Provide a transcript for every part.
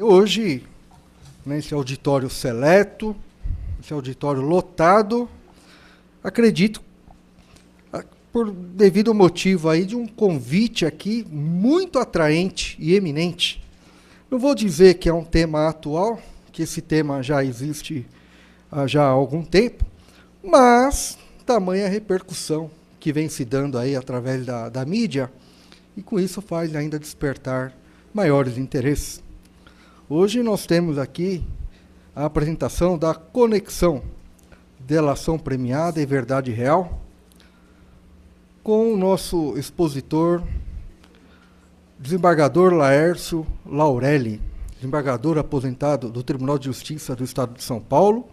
Hoje, nesse auditório seleto, esse auditório lotado, acredito, por devido ao motivo aí de um convite aqui muito atraente e eminente. Não vou dizer que é um tema atual, que esse tema já existe já há algum tempo, mas tamanha repercussão que vem se dando aí através da mídia, e com isso faz ainda despertar maiores interesses. Hoje nós temos aqui a apresentação da Conexão Delação Premiada e Verdade Real, com o nosso expositor, desembargador Laércio Laurelli, desembargador aposentado do Tribunal de Justiça do Estado de São Paulo,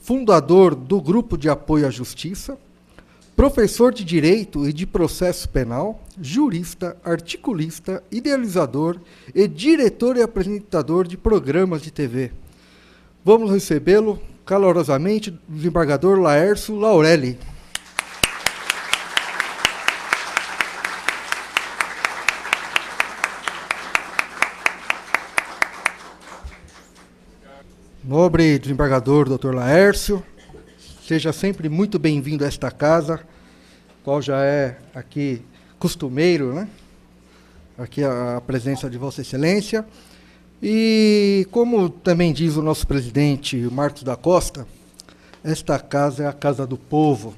fundador do Grupo de Apoio à Justiça, professor de Direito e de Processo Penal, jurista, articulista, idealizador e diretor e apresentador de programas de TV. Vamos recebê-lo calorosamente, desembargador Laércio Laurelli. Nobre desembargador Dr. Laércio, seja sempre muito bem-vindo a esta casa, qual já é aqui costumeiro, né? Aqui a presença de Vossa Excelência. E como também diz o nosso presidente Marcos da Costa, esta casa é a casa do povo.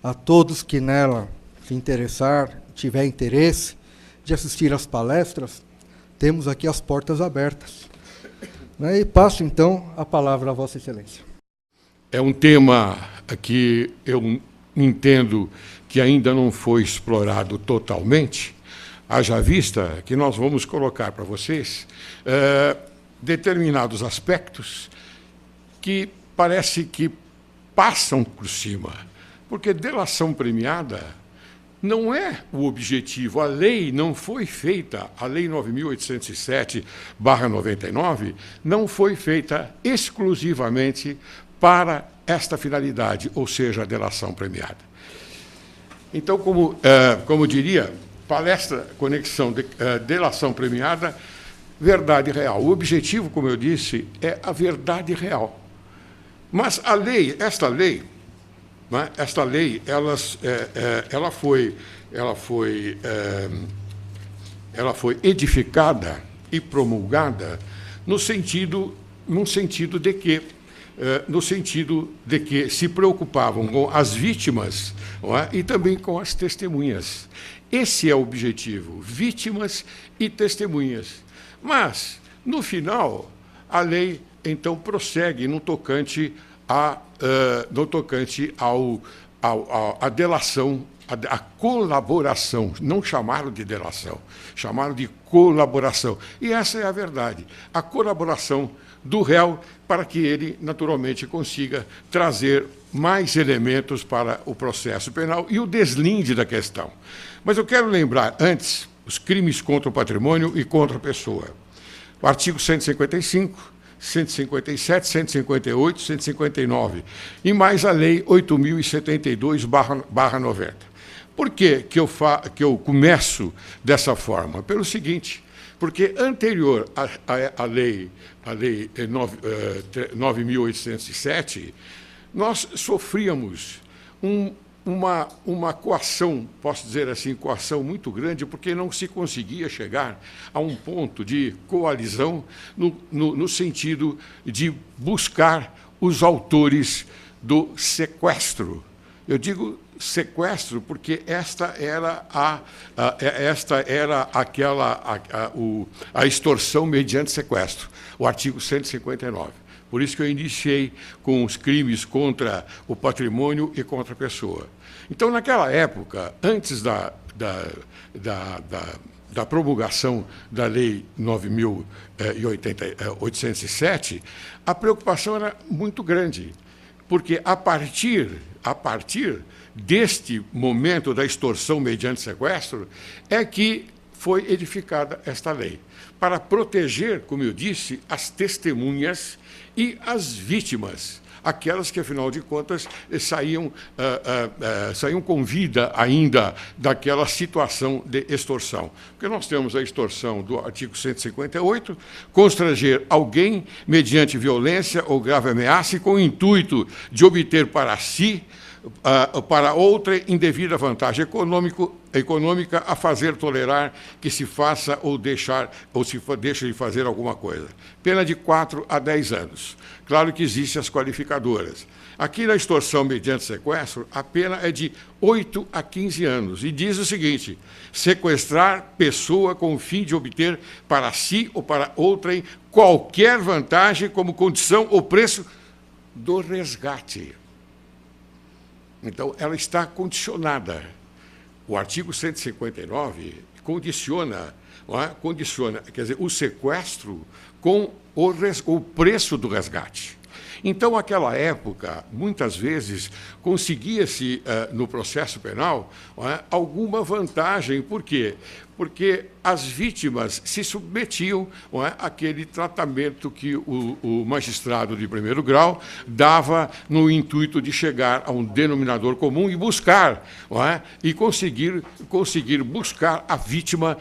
A todos que nela se interessar, tiver interesse de assistir às palestras, temos aqui as portas abertas. E passo, então, a palavra a Vossa Excelência. É um tema que eu entendo que ainda não foi explorado totalmente, haja vista que nós vamos colocar para vocês determinados aspectos que parece que passam por cima, porque delação premiada não é o objetivo. A lei não foi feita, a Lei 9.807/99, não foi feita exclusivamente para esta finalidade, ou seja, a delação premiada. Então, como diria, palestra, conexão, delação premiada, verdade real. O objetivo, como eu disse, é a verdade real. Mas a lei, esta lei, ela foi edificada e promulgada num sentido de que se preocupavam com as vítimas, não é? E também com as testemunhas. Esse é o objetivo, vítimas e testemunhas. Mas, no final, a lei, então, prossegue no tocante à delação, a colaboração, não chamaram de delação, chamaram de colaboração. E essa é a verdade, a colaboração do réu para que ele, naturalmente, consiga trazer mais elementos para o processo penal e o deslinde da questão. Mas eu quero lembrar, antes, os crimes contra o patrimônio e contra a pessoa. O artigo 155, 157, 158, 159, e mais a Lei 8.072/90. Por que eu começo dessa forma? Pelo seguinte, porque anterior à Lei 9.807, nós sofríamos uma coação, posso dizer assim, coação muito grande, porque não se conseguia chegar a um ponto de coalizão no sentido de buscar os autores do sequestro. Eu digo sequestro porque esta era a extorsão mediante sequestro, o artigo 159. Por isso que eu iniciei com os crimes contra o patrimônio e contra a pessoa. Então, naquela época, antes da promulgação da Lei 9.807, a preocupação era muito grande, porque a partir deste momento da extorsão mediante sequestro é que foi edificada esta lei, para proteger, como eu disse, as testemunhas e as vítimas, aquelas que, afinal de contas, saíam com vida ainda daquela situação de extorsão. Porque nós temos a extorsão do artigo 158, constranger alguém mediante violência ou grave ameaça e com o intuito de obter para si, para outra indevida vantagem econômica a fazer tolerar que se faça ou se deixe de fazer alguma coisa. Pena de 4 a 10 anos. Claro que existem as qualificadoras. Aqui na extorsão mediante sequestro, a pena é de 8 a 15 anos. E diz o seguinte: sequestrar pessoa com o fim de obter para si ou para outrem qualquer vantagem como condição ou preço do resgate. Então, ela está condicionada. O artigo 159 condiciona, quer dizer, o sequestro com o preço do resgate. Então, naquela época, muitas vezes, conseguia-se, no processo penal, alguma vantagem. Por quê? Porque as vítimas se submetiam àquele tratamento que o magistrado de primeiro grau dava no intuito de chegar a um denominador comum e buscar, e conseguir buscar a vítima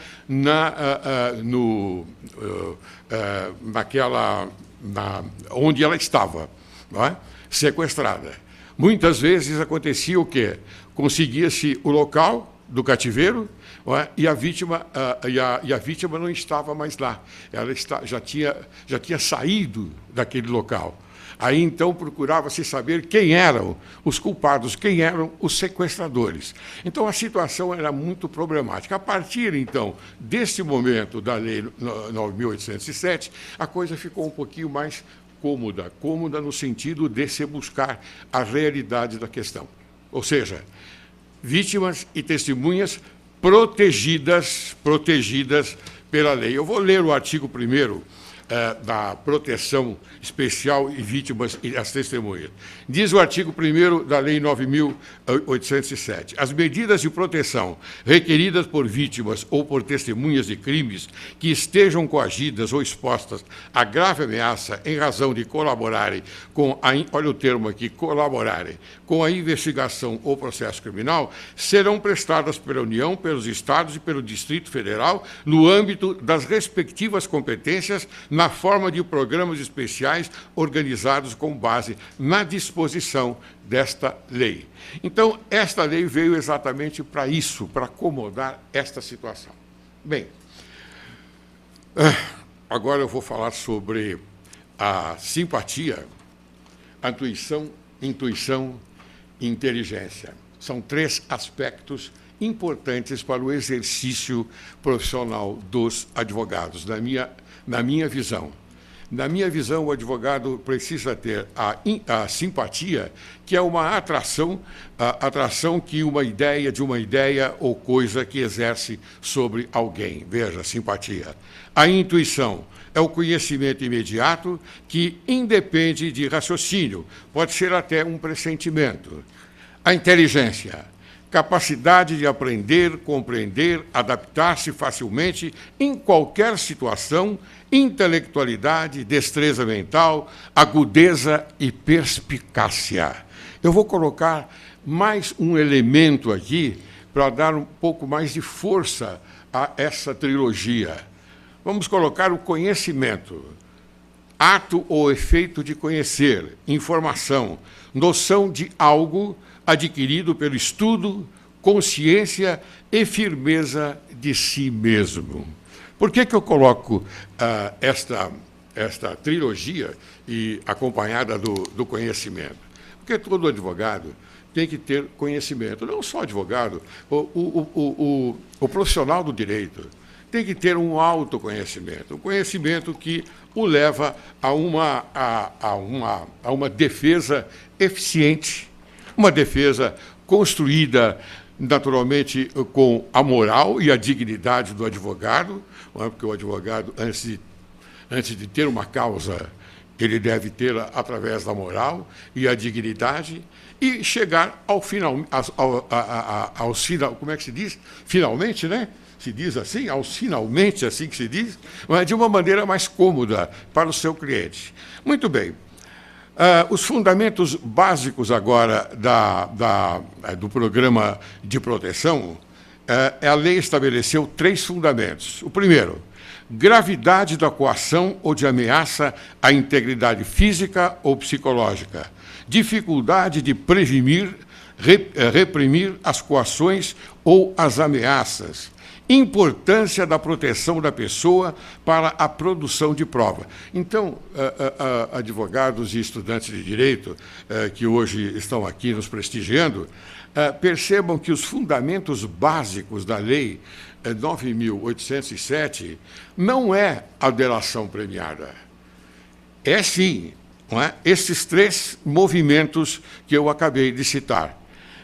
onde ela estava, sequestrada. Muitas vezes acontecia o quê? Conseguia-se o local do cativeiro, e a vítima não estava mais lá. Ela já tinha saído daquele local. Aí, então, procurava-se saber quem eram os culpados, quem eram os sequestradores. Então, a situação era muito problemática. A partir, então, desse momento da Lei 9.807, a coisa ficou um pouquinho mais cômoda no sentido de se buscar a realidade da questão. Ou seja, vítimas e testemunhas protegidas pela lei. Eu vou ler o artigo 1º da proteção especial e vítimas e as testemunhas. Diz o artigo 1º da Lei 9.807. As medidas de proteção requeridas por vítimas ou por testemunhas de crimes que estejam coagidas ou expostas a grave ameaça em razão de colaborarem com olha o termo aqui, colaborarem com a investigação ou processo criminal, serão prestadas pela União, pelos Estados e pelo Distrito Federal no âmbito das respectivas competências na forma de programas especiais organizados com base na disposição desta lei. Então, esta lei veio exatamente para isso, para acomodar esta situação. Bem, agora eu vou falar sobre a simpatia, a intuição e inteligência. São 3 aspectos importantes para o exercício profissional dos advogados, na minha visão. Na minha visão, o advogado precisa ter a simpatia, que é uma atração de uma ideia ou coisa que exerce sobre alguém. Veja, simpatia. A intuição é o conhecimento imediato que independe de raciocínio, pode ser até um pressentimento. A inteligência, capacidade de aprender, compreender, adaptar-se facilmente em qualquer situação, intelectualidade, destreza mental, agudeza e perspicácia. Eu vou colocar mais um elemento aqui para dar um pouco mais de força a essa trilogia. Vamos colocar o conhecimento, ato ou efeito de conhecer, informação, noção de algo adquirido pelo estudo, consciência e firmeza de si mesmo. Por que eu coloco esta trilogia e acompanhada do conhecimento? Porque todo advogado tem que ter conhecimento, não só advogado, o profissional do direito tem que ter um autoconhecimento, um conhecimento que o leva a uma defesa eficiente, uma defesa construída, naturalmente, com a moral e a dignidade do advogado, porque o advogado, antes de ter uma causa, ele deve tê-la através da moral e a dignidade, e chegar ao final, como é que se diz? Finalmente, né? Se diz assim, finalmente, assim que se diz, mas de uma maneira mais cômoda para o seu cliente. Muito bem. Os fundamentos básicos agora do programa de proteção, a lei estabeleceu 3 fundamentos. O primeiro, gravidade da coação ou de ameaça à integridade física ou psicológica, dificuldade de prevenir, reprimir as coações ou as ameaças, importância da proteção da pessoa para a produção de prova. Então, advogados e estudantes de direito que hoje estão aqui nos prestigiando, percebam que os fundamentos básicos da Lei 9.807 não é a delação premiada. É sim, não é? Esses 3 movimentos que eu acabei de citar.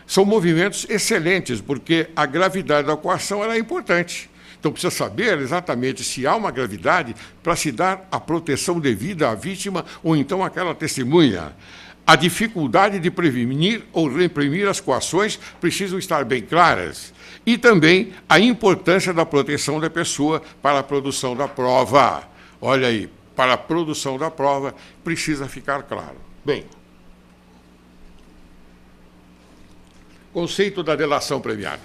São movimentos excelentes, porque a gravidade da coação é importante. Então, precisa saber exatamente se há uma gravidade para se dar a proteção devida à vítima ou então àquela testemunha. A dificuldade de prevenir ou reprimir as coações precisam estar bem claras. E também a importância da proteção da pessoa para a produção da prova. Olha aí, para a produção da prova precisa ficar claro. Bem, conceito da delação premiada.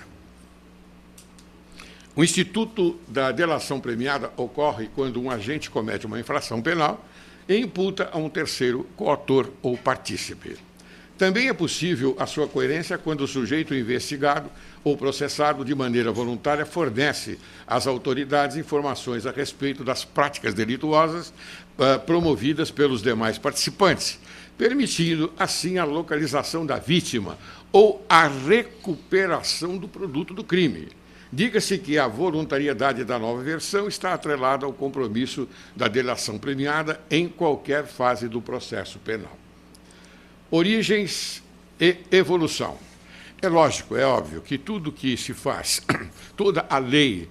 O instituto da delação premiada ocorre quando um agente comete uma infração penal e imputa a um terceiro coautor ou partícipe. Também é possível a sua coerência quando o sujeito investigado ou processado de maneira voluntária fornece às autoridades informações a respeito das práticas delituosas promovidas pelos demais participantes, permitindo, assim, a localização da vítima ou a recuperação do produto do crime. Diga-se que a voluntariedade da nova versão está atrelada ao compromisso da delação premiada em qualquer fase do processo penal. Origens e evolução. É lógico, é óbvio que tudo que se faz, toda a lei,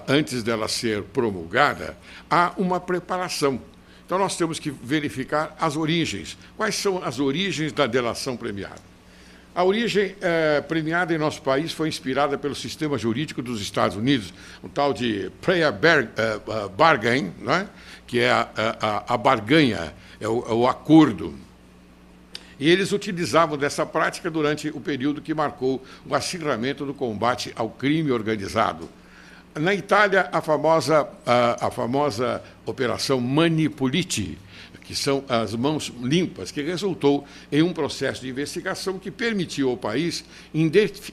antes dela ser promulgada, há uma preparação. Então, nós temos que verificar as origens. Quais são as origens da delação premiada? A origem premiada em nosso país foi inspirada pelo sistema jurídico dos Estados Unidos, um tal de plea bargain, né? Que é a barganha, é o acordo. E eles utilizavam dessa prática durante o período que marcou o acirramento do combate ao crime organizado. Na Itália, a famosa Operação Mani Pulite, que são as mãos limpas, que resultou em um processo de investigação que permitiu ao país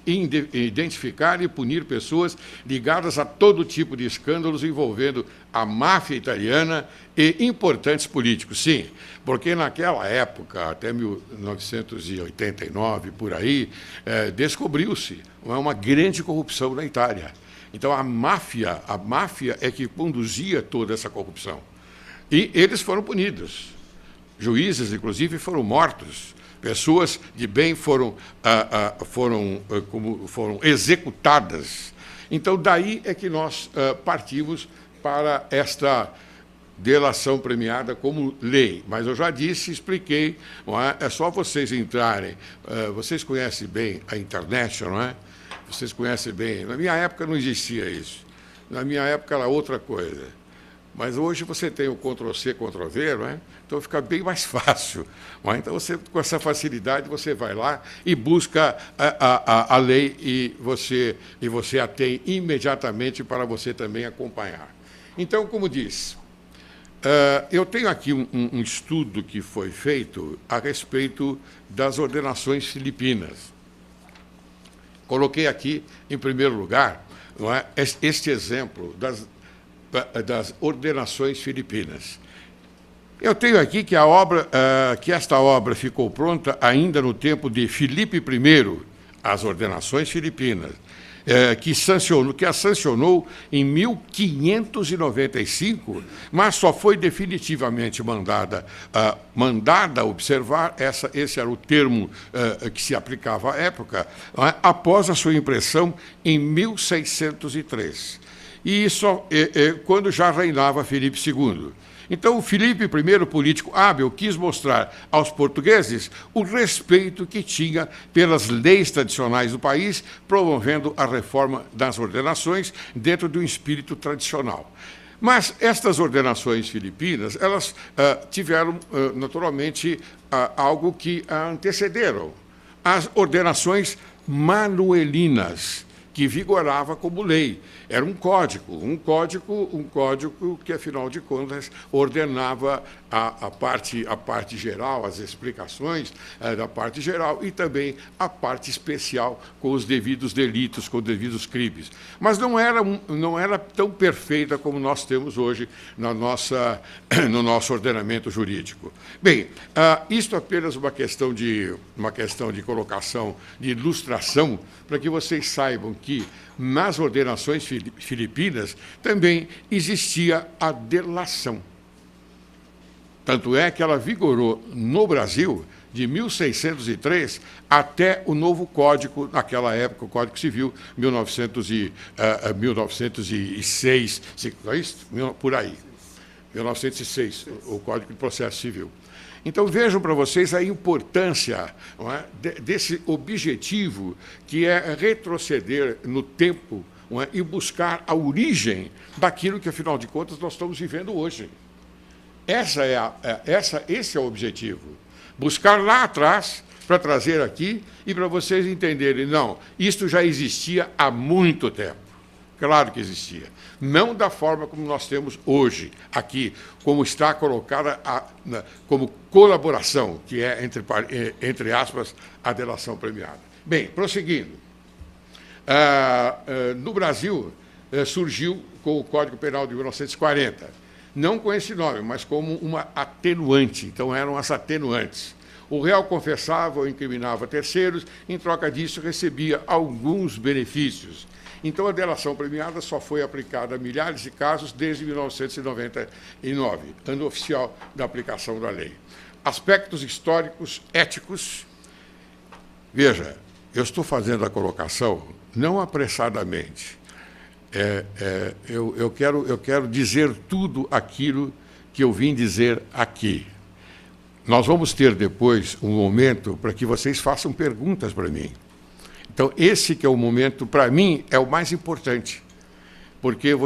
identificar e punir pessoas ligadas a todo tipo de escândalos envolvendo a máfia italiana e importantes políticos. Sim, porque naquela época, até 1989, por aí, descobriu-se uma grande corrupção na Itália. Então, a máfia é que conduzia toda essa corrupção. E eles foram punidos. Juízes, inclusive, foram mortos. Pessoas de bem foram executadas. Então, daí é que nós partimos para esta delação premiada como lei. Mas eu já disse, expliquei, não é? É só vocês entrarem. Vocês conhecem bem a internet, não é? Vocês conhecem bem. Na minha época não existia isso. Na minha época era outra coisa. Mas hoje você tem o Ctrl+C, Ctrl+V, não é? Então fica bem mais fácil. Não é? Então, você, com essa facilidade, você vai lá e busca a lei e você a tem imediatamente para você também acompanhar. Então, como diz, eu tenho aqui um estudo que foi feito a respeito das ordenações filipinas. Coloquei aqui, em primeiro lugar, não é, este exemplo das ordenações filipinas. Eu tenho aqui que esta obra ficou pronta ainda no tempo de Filipe I, as ordenações filipinas, que a sancionou em 1595, mas só foi definitivamente mandada observar, esse era o termo que se aplicava à época, após a sua impressão em 1603. E isso quando já reinava Filipe II. Então, o Filipe I, político hábil, quis mostrar aos portugueses o respeito que tinha pelas leis tradicionais do país, promovendo a reforma das ordenações dentro de um espírito tradicional. Mas estas ordenações filipinas, elas tiveram, naturalmente, algo que antecederam. As ordenações manuelinas, que vigorava como lei. Era um código que, afinal de contas, ordenava a parte geral, as explicações da parte geral e também a parte especial com os devidos delitos, com os devidos crimes. Mas não era tão perfeita como nós temos hoje no nosso ordenamento jurídico. Bem, isto é apenas uma questão de colocação, de ilustração, para que vocês saibam que nas ordenações filipinas também existia a delação. Tanto é que ela vigorou no Brasil de 1603 até o novo Código, naquela época, o Código Civil, 1906, não é isso? Por aí, 1906, o Código de Processo Civil. Então, vejam para vocês a importância, não é, desse objetivo, que é retroceder no tempo, não é, e buscar a origem daquilo que, afinal de contas, nós estamos vivendo hoje. Esse é o objetivo. Buscar lá atrás, para trazer aqui, e para vocês entenderem, não, isto já existia há muito tempo. Claro que existia. Não da forma como nós temos hoje, aqui, como está colocada como colaboração, que é, entre aspas, a delação premiada. Bem, prosseguindo. No Brasil, surgiu com o Código Penal de 1940, não com esse nome, mas como uma atenuante. Então, eram as atenuantes. O réu confessava ou incriminava terceiros, em troca disso recebia alguns benefícios. Então, a delação premiada só foi aplicada a milhares de casos desde 1999, ano oficial da aplicação da lei. Aspectos históricos, éticos. Veja, eu estou fazendo a colocação não apressadamente. Eu quero dizer tudo aquilo que eu vim dizer aqui. Nós vamos ter depois um momento para que vocês façam perguntas para mim. Então, esse que é o momento, para mim, é o mais importante, porque eu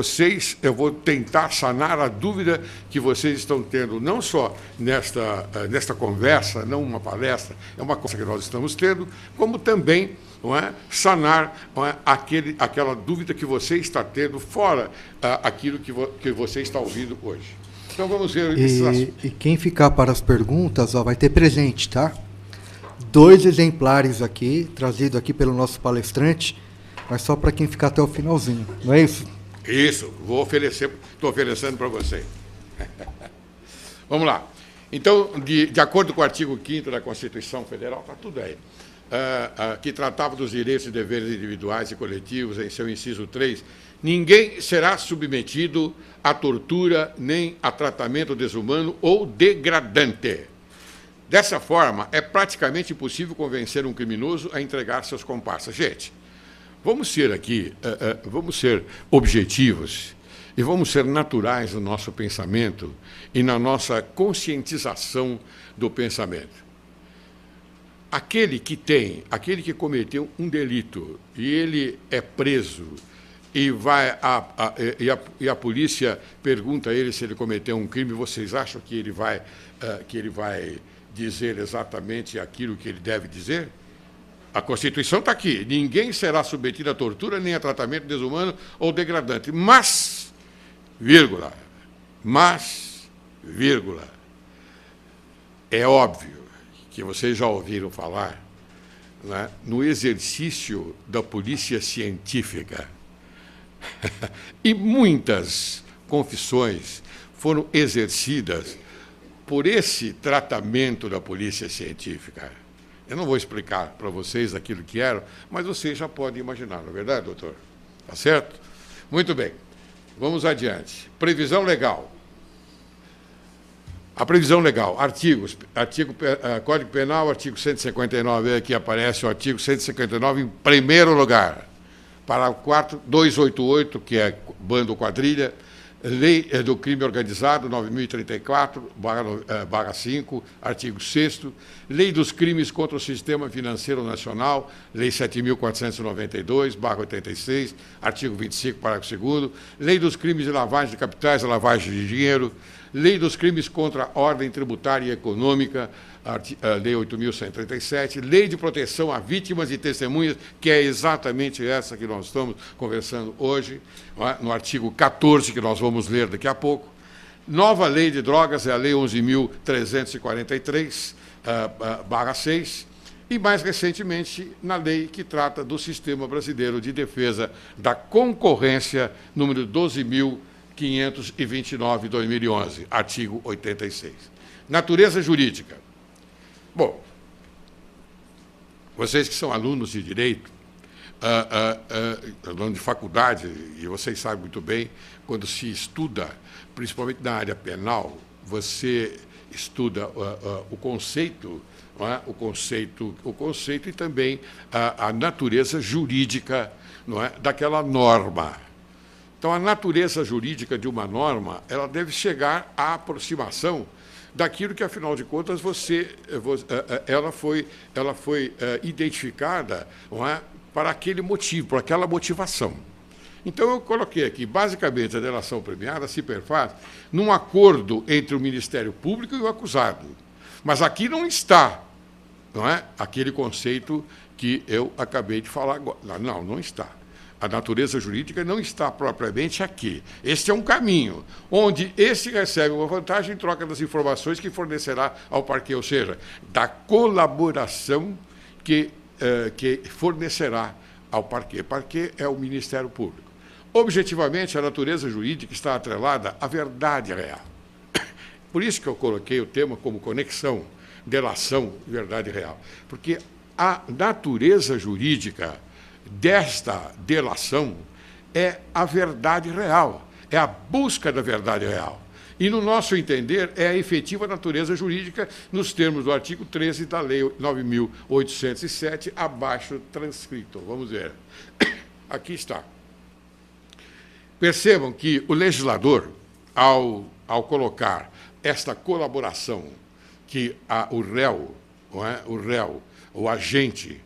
vou tentar sanar a dúvida que vocês estão tendo, não só nesta conversa, não uma palestra, é uma conversa que nós estamos tendo, como também, não é, sanar, não é, aquela dúvida que você está tendo fora aquilo que você está ouvindo hoje. Então, vamos ver... E quem ficar para as perguntas, vai ter presente, tá? 2 exemplares aqui, trazido aqui pelo nosso palestrante, mas só para quem ficar até o finalzinho, não é isso? Isso, estou oferecendo para você. Vamos lá. Então, de acordo com o artigo 5º da Constituição Federal, está tudo aí, que tratava dos direitos e deveres individuais e coletivos, em seu inciso 3, ninguém será submetido a tortura nem a tratamento desumano ou degradante. Dessa forma, é praticamente impossível convencer um criminoso a entregar seus comparsas. Gente, vamos ser aqui, vamos ser objetivos e vamos ser naturais no nosso pensamento e na nossa conscientização do pensamento. Aquele que cometeu um delito e ele é preso e a polícia pergunta a ele se ele cometeu um crime, vocês acham que ele vai dizer exatamente aquilo que ele deve dizer? A Constituição está aqui. Ninguém será submetido a tortura nem a tratamento desumano ou degradante. Mas, vírgula, é óbvio que vocês já ouviram falar, né, no exercício da polícia científica. E muitas confissões foram exercidas por esse tratamento da polícia científica. Eu não vou explicar para vocês aquilo que era, mas vocês já podem imaginar, não é verdade, doutor? Tá certo? Muito bem. Vamos adiante. Previsão legal. A previsão legal. Código Penal, artigo 159, aqui aparece o artigo 159 em primeiro lugar. Parágrafo 4º, 288, que é bando ou quadrilha, Lei do Crime Organizado, 9.034/5, artigo 6º. Lei dos Crimes contra o Sistema Financeiro Nacional, Lei 7.492/86, artigo 25, parágrafo 2º. Lei dos Crimes de lavagem de capitais e lavagem de dinheiro. Lei dos Crimes contra a Ordem Tributária e Econômica, Lei 8.137, Lei de Proteção a Vítimas e Testemunhas, que é exatamente essa que nós estamos conversando hoje, no artigo 14, que nós vamos ler daqui a pouco. Nova Lei de Drogas é a Lei 11.343/6, e, mais recentemente, na lei que trata do Sistema Brasileiro de Defesa da Concorrência, número 12.529/2011, artigo 86. Natureza jurídica. Bom, vocês que são alunos de Direito, alunos de faculdade, e vocês sabem muito bem, quando se estuda, principalmente na área penal, você estuda o conceito, não é? o conceito e também a natureza jurídica, não é? daquela norma. Então, a natureza jurídica de uma norma, ela deve chegar à aproximação daquilo que, afinal de contas, ela foi identificada, não é? para aquele motivo, para aquela motivação. Então, eu coloquei aqui, basicamente, a delação premiada se perfaz num acordo entre o Ministério Público e o acusado. Mas aqui não está, não é? aquele conceito que eu acabei de falar agora. Não, não está. A natureza jurídica não está propriamente aqui. Este é um caminho, onde esse recebe uma vantagem em troca das informações que fornecerá ao parquê, ou seja, da colaboração que fornecerá ao parquê. Parquê é o Ministério Público. Objetivamente, a natureza jurídica está atrelada à verdade real. Por isso que eu coloquei o tema como conexão, delação, verdade real. Porque a natureza jurídica desta delação é a verdade real, é a busca da verdade real. E, no nosso entender, é a efetiva natureza jurídica nos termos do artigo 13 da Lei 9.807, abaixo transcrito. Vamos ver. Aqui está. Percebam que o legislador, ao colocar esta colaboração que o réu, o agente,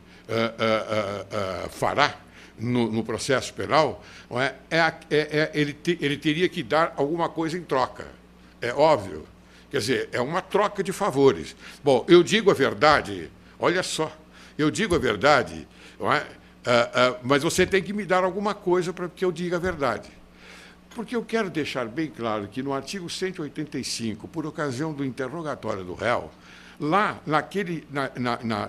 fará no processo penal, não é? Ele teria que dar alguma coisa em troca. É óbvio. Quer dizer, é uma troca de favores. Bom, eu digo a verdade, olha só, eu digo a verdade, não é? Mas você tem que me dar alguma coisa para que eu diga a verdade. Porque eu quero deixar bem claro que no artigo 185, por ocasião do interrogatório do réu, lá,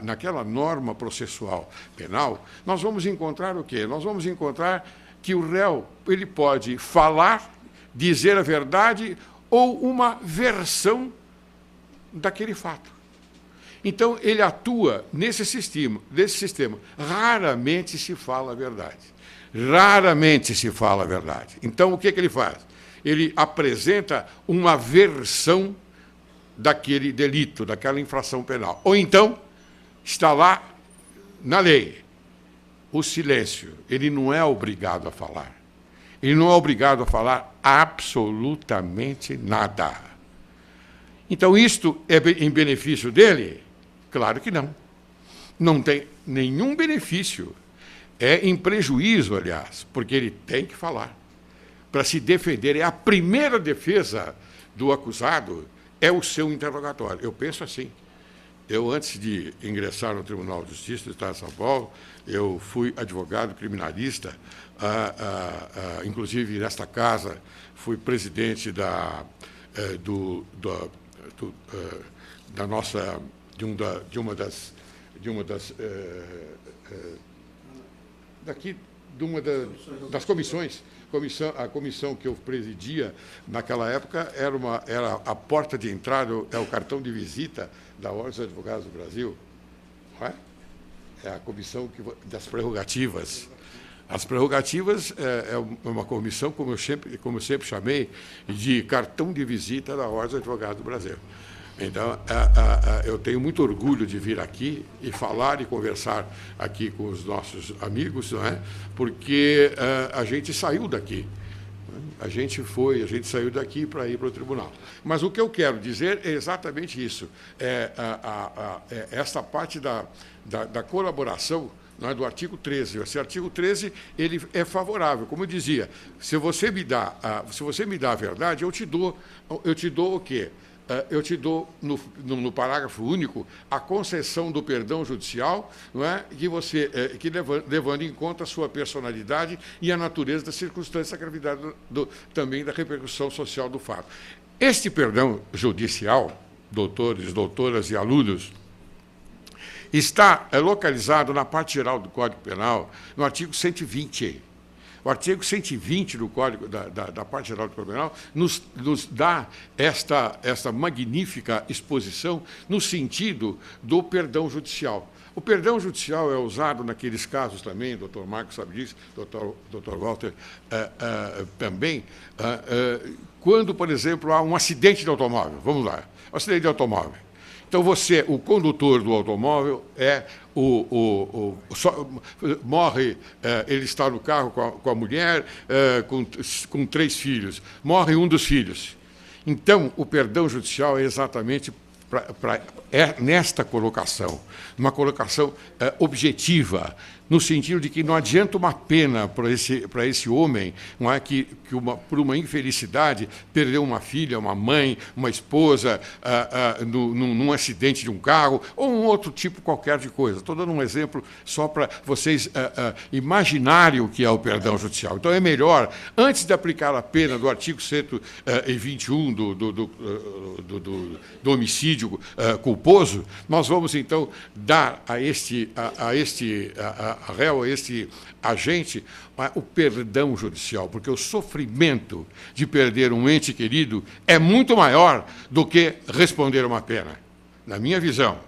naquela norma processual penal, nós vamos encontrar o quê? Nós vamos encontrar que o réu ele pode falar, dizer a verdade ou uma versão daquele fato. Então, ele atua nesse sistema. Raramente se fala a verdade. Raramente se fala a verdade. Então, o que ele faz? Ele apresenta uma versão daquele delito, daquela infração penal. Ou então, está lá na lei, o silêncio. Ele não é obrigado a falar. Ele não é obrigado a falar absolutamente nada. Então, isto é em benefício dele? Claro que não. Não tem nenhum benefício. É em prejuízo, aliás, porque ele tem que falar. Para se defender, é a primeira defesa do acusado, é o seu interrogatório. Eu penso assim. Eu, antes de ingressar no Tribunal de Justiça do Estado de São Paulo, eu fui advogado criminalista, inclusive nesta casa, fui presidente da nossa, de uma das comissões. A comissão que eu presidia naquela época era a porta de entrada, é o cartão de visita da Ordem dos Advogados do Brasil. Não é? É a comissão das prerrogativas. As prerrogativas é uma comissão, como eu sempre chamei, de cartão de visita da Ordem dos Advogados do Brasil. Então, eu tenho muito orgulho de vir aqui e falar e conversar aqui com os nossos amigos, não é? Porque a gente saiu daqui. A gente saiu daqui para ir para o tribunal. Mas o que eu quero dizer é exatamente isso. Essa parte da colaboração, não é, do artigo 13. Esse artigo 13 ele é favorável. Como eu dizia, se você me dá a verdade, eu te dou o quê? Eu te dou, no parágrafo único, a concessão do perdão judicial, não é? que levando em conta a sua personalidade e a natureza da circunstância, a gravidade também da repercussão social do fato. Este perdão judicial, doutores, doutoras e alunos, está localizado na parte geral do Código Penal, no artigo 120. O artigo 120 do Código da parte geral do Código Penal nos dá esta magnífica exposição no sentido do perdão judicial. O perdão judicial é usado naqueles casos também, o doutor Marcos sabe disso, doutor Walter também, quando, por exemplo, há um acidente de automóvel. Vamos lá, um acidente de automóvel. Então, o condutor do automóvel morre, ele está no carro com a mulher, com 3 filhos, morre um dos filhos. Então, o perdão judicial é exatamente nesta colocação, uma colocação objetiva, no sentido de que não adianta uma pena para esse homem, não é, que por uma infelicidade perdeu uma filha, uma mãe, uma esposa, num acidente de um carro, ou um outro tipo qualquer de coisa. Estou dando um exemplo só para vocês imaginarem o que é o perdão judicial. Então, é melhor, antes de aplicar a pena do artigo 121 do homicídio culposo, nós vamos, então, dar a este réu, a este agente, o perdão judicial, porque o sofrimento de perder um ente querido é muito maior do que responder uma pena. Na minha visão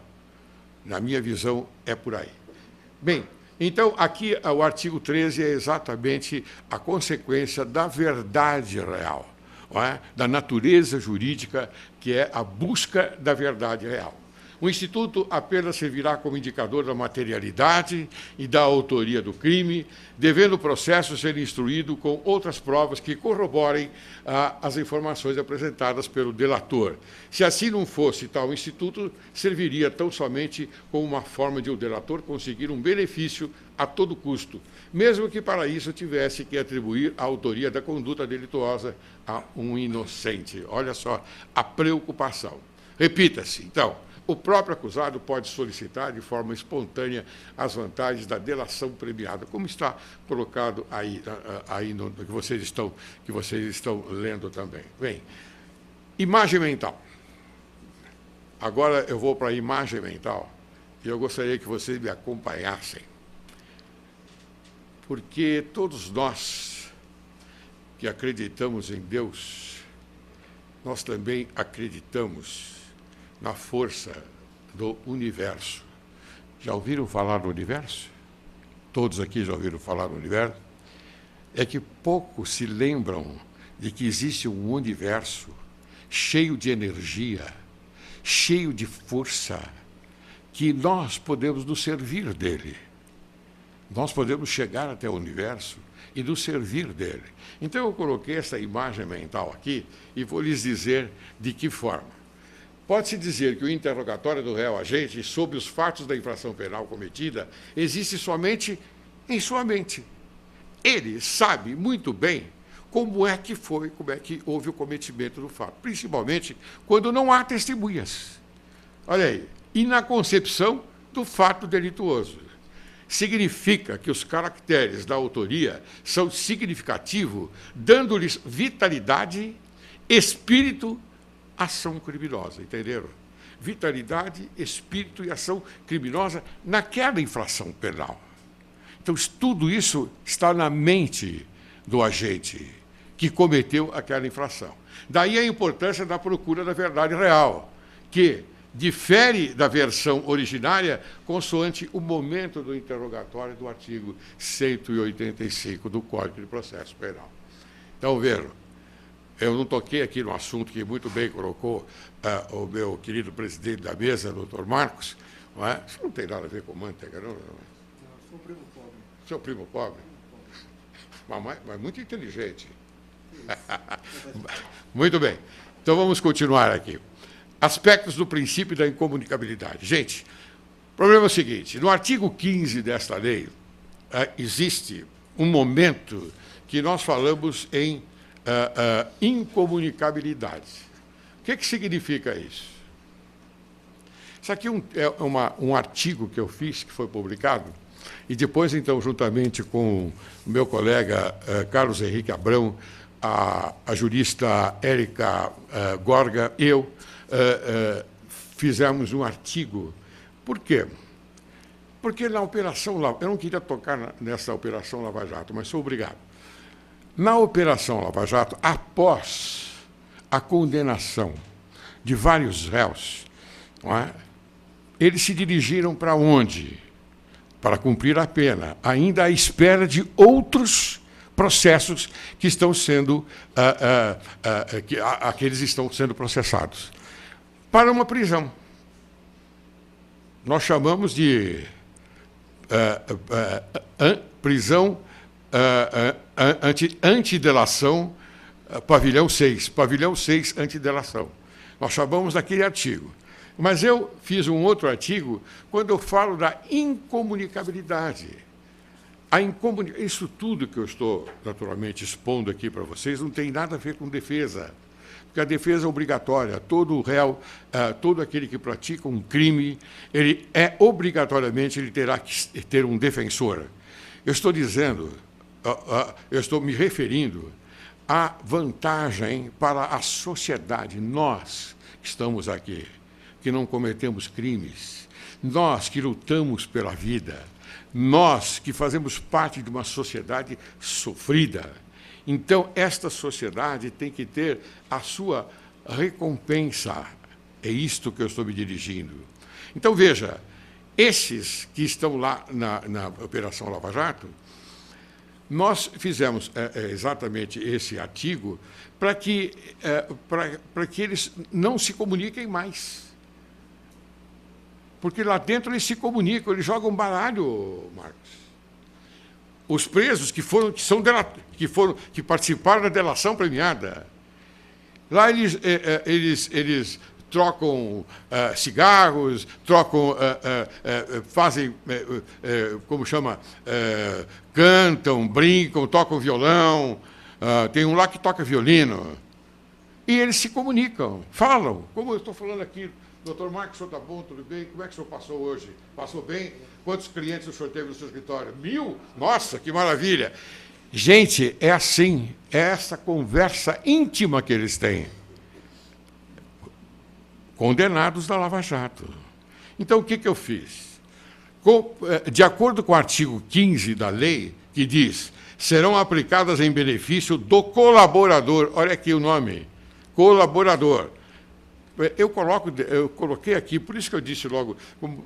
é por aí. Bem, então, aqui o artigo 13 é exatamente a consequência da verdade real, não é? Da natureza jurídica, que é a busca da verdade real. O Instituto apenas servirá como indicador da materialidade e da autoria do crime, devendo o processo ser instruído com outras provas que corroborem as informações apresentadas pelo delator. Se assim não fosse, tal instituto serviria tão somente como uma forma de o delator conseguir um benefício a todo custo, mesmo que para isso tivesse que atribuir a autoria da conduta delituosa a um inocente. Olha só a preocupação. Repita-se, então. O próprio acusado pode solicitar de forma espontânea as vantagens da delação premiada, como está colocado aí no que vocês estão lendo também. Bem, imagem mental. Agora eu vou para a imagem mental e eu gostaria que vocês me acompanhassem, porque todos nós que acreditamos em Deus, nós também acreditamos na força do universo. Já ouviram falar do universo? Todos aqui já ouviram falar do universo? É que poucos se lembram de que existe um universo cheio de energia, cheio de força, que nós podemos nos servir dele. Nós podemos chegar até o universo e nos servir dele. Então, eu coloquei essa imagem mental aqui e vou lhes dizer de que forma. Pode-se dizer que o interrogatório do réu agente sobre os fatos da infração penal cometida existe somente em sua mente. Ele sabe muito bem como é que houve o cometimento do fato, principalmente quando não há testemunhas. Olha aí, e na concepção do fato delituoso. Significa que os caracteres da autoria são significativos, dando-lhes vitalidade, espírito, ação criminosa, entenderam? Vitalidade, espírito e ação criminosa naquela infração penal. Então, tudo isso está na mente do agente que cometeu aquela infração. Daí a importância da procura da verdade real, que difere da versão originária consoante o momento do interrogatório do artigo 185 do Código de Processo Penal. Então, vejam, eu não toquei aqui no assunto que muito bem colocou o meu querido presidente da mesa, doutor Marcos, não é? Isso não tem nada a ver com manteiga, não? Sou primo pobre. Seu primo pobre? Mas muito inteligente. Muito bem. Então, vamos continuar aqui. Aspectos do princípio da incomunicabilidade. Gente, o problema é o seguinte, no artigo 15 desta lei, existe um momento que nós falamos em incomunicabilidade. O que significa isso? Isso aqui é um artigo que eu fiz, que foi publicado, e depois, então, juntamente com o meu colega Carlos Henrique Abrão, a jurista Érica Gorga, eu, fizemos um artigo. Por quê? Porque na Operação Lava Jato, eu não queria tocar nessa Operação Lava Jato, mas sou obrigado. Na Operação Lava Jato, após a condenação de vários réus, não é, eles se dirigiram para onde? Para cumprir a pena, ainda à espera de outros processos que estão sendo, aqueles estão sendo processados, para uma prisão. Nós chamamos de prisão antidelação, pavilhão 6, antidelação. Nós chamamos daquele artigo. Mas eu fiz um outro artigo quando eu falo da incomunicabilidade. Isso tudo que eu estou, naturalmente, expondo aqui para vocês não tem nada a ver com defesa, porque a defesa é obrigatória. Todo réu, todo aquele que pratica um crime, ele obrigatoriamente ele terá que ter um defensor. Eu estou dizendo, eu estou me referindo à vantagem para a sociedade, nós que estamos aqui, que não cometemos crimes, nós que lutamos pela vida, nós que fazemos parte de uma sociedade sofrida. Então, esta sociedade tem que ter a sua recompensa. É isto que eu estou me dirigindo. Então, veja, esses que estão lá na Operação Lava Jato, nós fizemos exatamente esse artigo para que eles não se comuniquem mais. Porque lá dentro eles se comunicam, eles jogam baralho, Marcos. Os presos que participaram da delação premiada, lá eles trocam cigarros, fazem, como chama, cantam, brincam, tocam violão, tem um lá que toca violino, e eles se comunicam, falam, como eu estou falando aqui. Doutor Marcos, o senhor está bom, tudo bem? Como é que o senhor passou hoje? Passou bem? Quantos clientes o senhor teve no seu escritório? 1000? Nossa, que maravilha! Gente, é assim, é essa conversa íntima que eles têm. Condenados da Lava Jato. Então, o que eu fiz? De acordo com o artigo 15 da lei, que diz, serão aplicadas em benefício do colaborador, olha aqui o nome, colaborador. Eu coloquei aqui, por isso que eu disse logo, como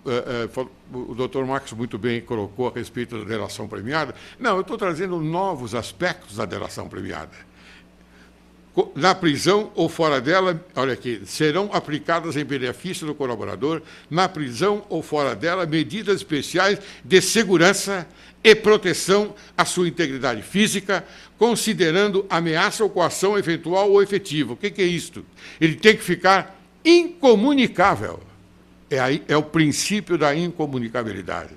o doutor Marcos muito bem colocou a respeito da delação premiada. Não, eu estou trazendo novos aspectos da delação premiada. Na prisão ou fora dela, olha aqui, serão aplicadas em benefício do colaborador, na prisão ou fora dela, medidas especiais de segurança e proteção à sua integridade física, considerando ameaça ou coação eventual ou efetiva. O que é isto? Ele tem que ficar incomunicável. É o princípio da incomunicabilidade.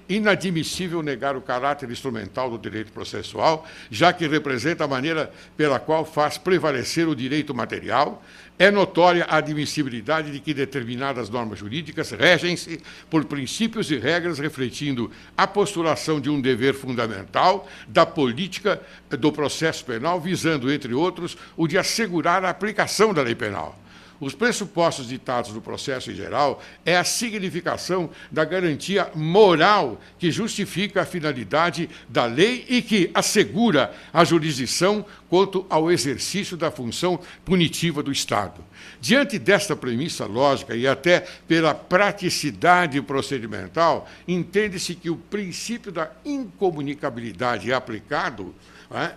Inadmissível negar o caráter instrumental do direito processual, já que representa a maneira pela qual faz prevalecer o direito material. É notória a admissibilidade de que determinadas normas jurídicas regem-se por princípios e regras refletindo a postulação de um dever fundamental da política do processo penal, visando, entre outros, o de assegurar a aplicação da lei penal. Os pressupostos ditados no processo em geral é a significação da garantia moral que justifica a finalidade da lei e que assegura a jurisdição quanto ao exercício da função punitiva do Estado. Diante desta premissa lógica e até pela praticidade procedimental, entende-se que o princípio da incomunicabilidade é aplicado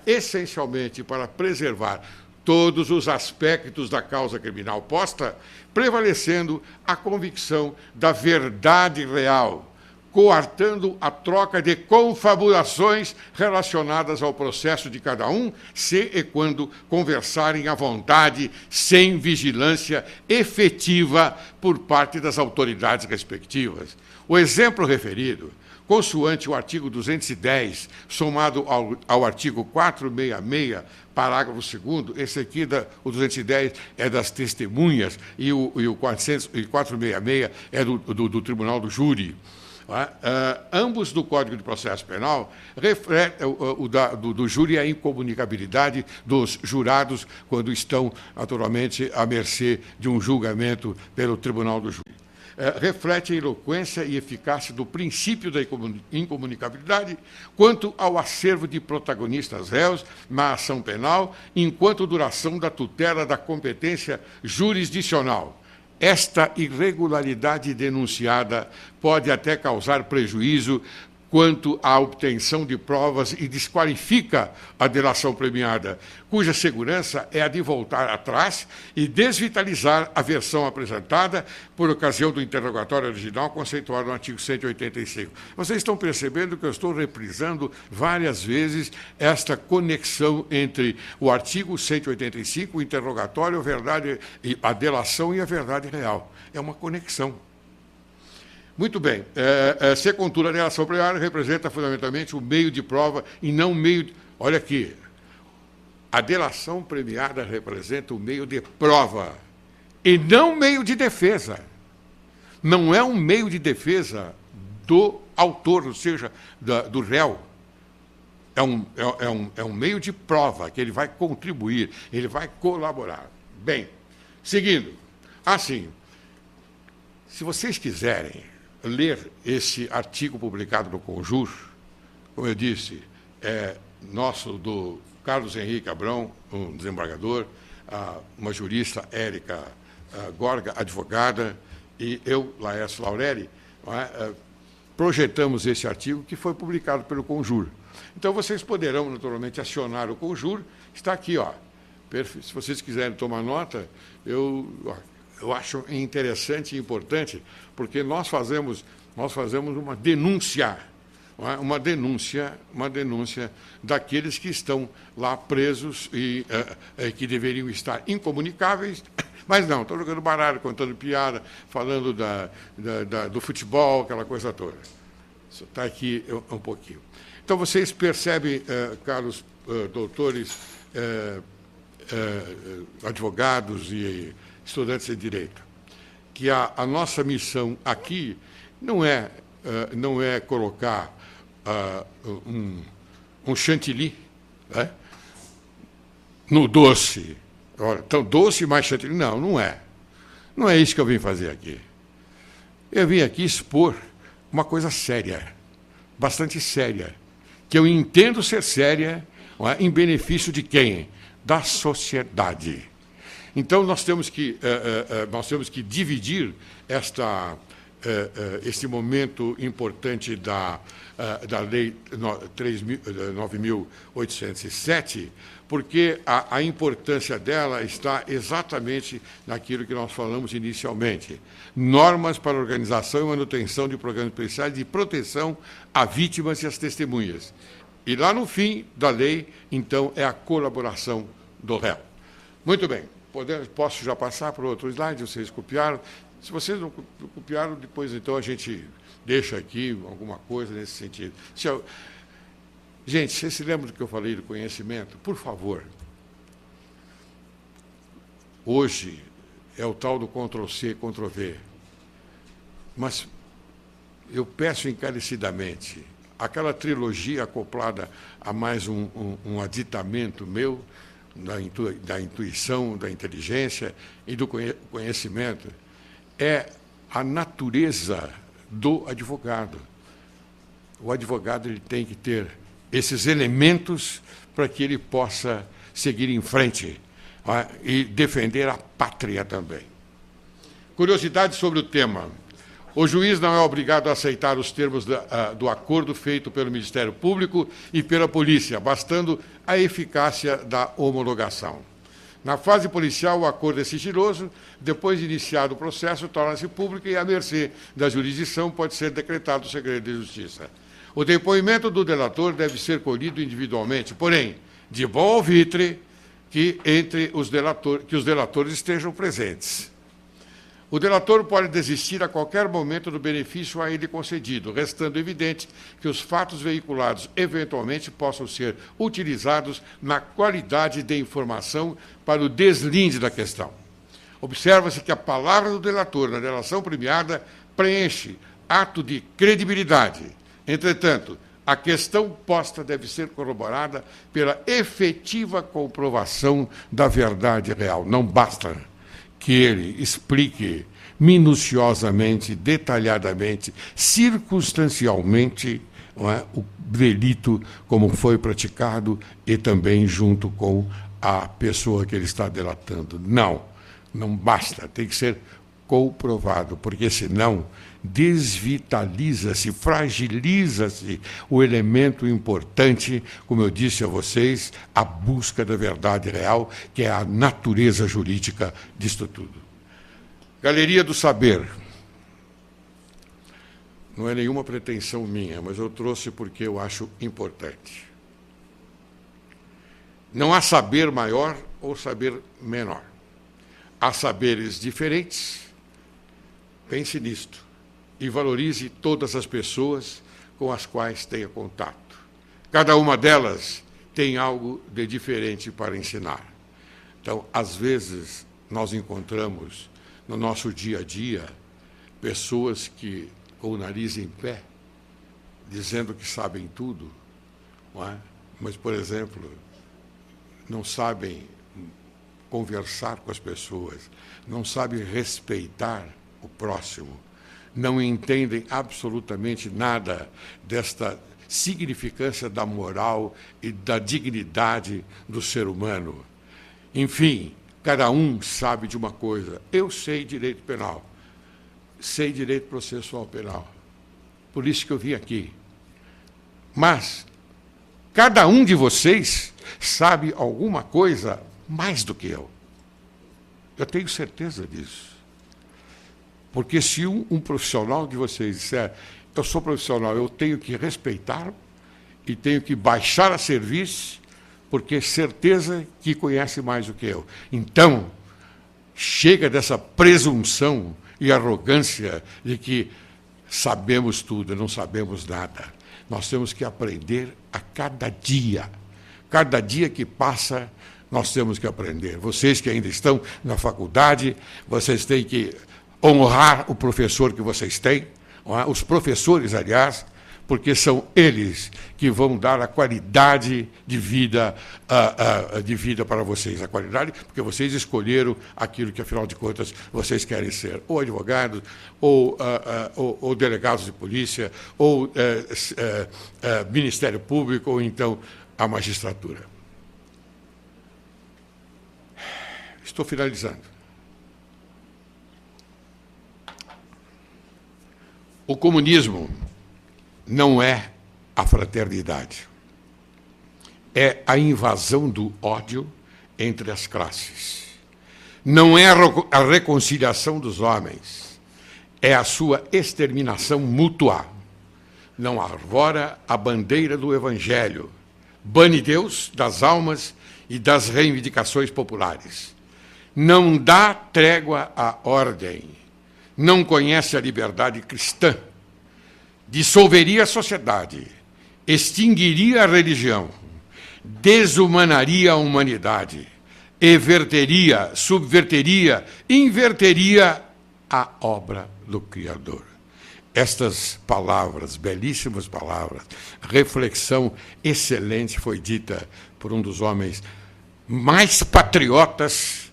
essencialmente para preservar todos os aspectos da causa criminal posta, prevalecendo a convicção da verdade real, coartando a troca de confabulações relacionadas ao processo de cada um, se e quando conversarem à vontade, sem vigilância efetiva por parte das autoridades respectivas. O exemplo referido, consoante o artigo 210, somado ao artigo 466, parágrafo 2º, esse aqui, o 210, é das testemunhas, e o 466 é do Tribunal do Júri. Ambos do Código de Processo Penal refletem do júri a incomunicabilidade dos jurados quando estão, naturalmente, à mercê de um julgamento pelo Tribunal do Júri. Reflete a eloquência e eficácia do princípio da incomunicabilidade quanto ao acervo de protagonistas réus na ação penal, enquanto duração da tutela da competência jurisdicional. Esta irregularidade denunciada pode até causar prejuízo quanto à obtenção de provas e desqualifica a delação premiada, cuja segurança é a de voltar atrás e desvitalizar a versão apresentada por ocasião do interrogatório original conceituado no artigo 185. Vocês estão percebendo que eu estou reprisando várias vezes esta conexão entre o artigo 185, o interrogatório, a verdade, a delação e a verdade real. É uma conexão. Muito bem. Se contura a delação premiada representa fundamentalmente o meio de prova e não o meio... Olha aqui. A delação premiada representa o meio de prova e não meio de defesa. Não é um meio de defesa do autor, ou seja, do réu. É um meio de prova que ele vai contribuir, ele vai colaborar. Bem, seguindo. Assim, se vocês quiserem ler esse artigo publicado no Conjur, como eu disse, nosso do Carlos Henrique Abrão, um desembargador, uma jurista, Érica Gorga, advogada, e eu, Laércio Laurelli, projetamos esse artigo que foi publicado pelo Conjur. Então, vocês poderão, naturalmente, acionar o Conjur. Está aqui, ó. Se vocês quiserem tomar nota, eu acho interessante e importante, porque nós fazemos uma denúncia, uma denúncia daqueles que estão lá presos e que deveriam estar incomunicáveis, mas não, estão jogando baralho, contando piada, falando do futebol, aquela coisa toda. Isso está aqui um pouquinho. Então, vocês percebem, caros doutores, advogados e estudantes de direito, que a nossa missão aqui não é colocar um chantilly, né, no doce. Olha, então, doce mais chantilly. Não é. Não é isso que eu vim fazer aqui. Eu vim aqui expor uma coisa séria, bastante séria, que eu entendo ser séria, não é, em benefício de quem? Da sociedade. Então, nós temos que dividir este momento importante da Lei 9.807, porque a importância dela está exatamente naquilo que nós falamos inicialmente. Normas para a organização e manutenção de programas especiais de proteção a vítimas e às testemunhas. E lá no fim da lei, então, é a colaboração do réu. Muito bem. Posso já passar para o outro slide? Vocês copiaram? Se vocês não copiaram, depois, então, a gente deixa aqui alguma coisa nesse sentido. Gente, vocês se lembram do que eu falei do conhecimento? Por favor. Hoje é o tal do Ctrl-C, Ctrl-V. Mas eu peço encarecidamente, aquela trilogia acoplada a mais um aditamento meu, da intuição, da inteligência e do conhecimento, é a natureza do advogado. O advogado ele tem que ter esses elementos para que ele possa seguir em frente, e defender a pátria também. Curiosidade sobre o tema. O juiz não é obrigado a aceitar os termos do acordo feito pelo Ministério Público e pela polícia, bastando a eficácia da homologação. Na fase policial, o acordo é sigiloso, depois de iniciado o processo, torna-se público e, à mercê da jurisdição, pode ser decretado o segredo de justiça. O depoimento do delator deve ser colhido individualmente, porém, de bom alvitre, que os delatores estejam presentes. O delator pode desistir a qualquer momento do benefício a ele concedido, restando evidente que os fatos veiculados eventualmente possam ser utilizados na qualidade de informação para o deslinde da questão. Observa-se que a palavra do delator na delação premiada preenche ato de credibilidade. Entretanto, a questão posta deve ser corroborada pela efetiva comprovação da verdade real. Não basta que ele explique minuciosamente, detalhadamente, circunstancialmente, não é, o delito como foi praticado e também junto com a pessoa que ele está delatando. Não basta, tem que ser comprovado, porque senão desvitaliza-se, fragiliza-se o elemento importante, como eu disse a vocês, a busca da verdade real, que é a natureza jurídica disto tudo. Galeria do Saber. Não é nenhuma pretensão minha, mas eu trouxe porque eu acho importante. Não há saber maior ou saber menor. Há saberes diferentes. Pense nisto e valorize todas as pessoas com as quais tenha contato. Cada uma delas tem algo de diferente para ensinar. Então, às vezes, nós encontramos no nosso dia a dia pessoas que, com o nariz em pé, dizendo que sabem tudo, não é? Mas, por exemplo, não sabem conversar com as pessoas, não sabem respeitar o próximo, não entendem absolutamente nada desta significância da moral e da dignidade do ser humano. Enfim, cada um sabe de uma coisa. Eu sei direito penal, sei direito processual penal, por isso que eu vim aqui. Mas cada um de vocês sabe alguma coisa mais do que eu. Eu tenho certeza disso. Porque se um profissional de vocês disser, eu sou profissional, eu tenho que respeitar e tenho que baixar a serviço, porque é certeza que conhece mais do que eu. Então, chega dessa presunção e arrogância de que sabemos tudo, não sabemos nada. Nós temos que aprender a cada dia. Cada dia que passa, nós temos que aprender. Vocês que ainda estão na faculdade, vocês têm que honrar o professor que vocês têm, os professores, aliás, porque são eles que vão dar a qualidade de vida para vocês. A qualidade, porque vocês escolheram aquilo que, afinal de contas, vocês querem ser, ou advogados, ou delegados de polícia, ou Ministério Público, ou então a magistratura. Estou finalizando. O comunismo não é a fraternidade. É a invasão do ódio entre as classes. Não é a reconciliação dos homens. É a sua exterminação mútua. Não arvora a bandeira do Evangelho. Bane Deus das almas e das reivindicações populares. Não dá trégua à ordem. Não conhece a liberdade cristã, dissolveria a sociedade, extinguiria a religião, desumanaria a humanidade, everteria, subverteria, inverteria a obra do Criador. Estas palavras, belíssimas palavras, reflexão excelente foi dita por um dos homens mais patriotas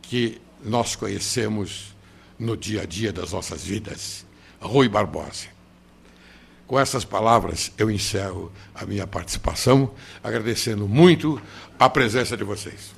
que nós conhecemos no dia a dia das nossas vidas, Rui Barbosa. Com essas palavras, eu encerro a minha participação, agradecendo muito a presença de vocês.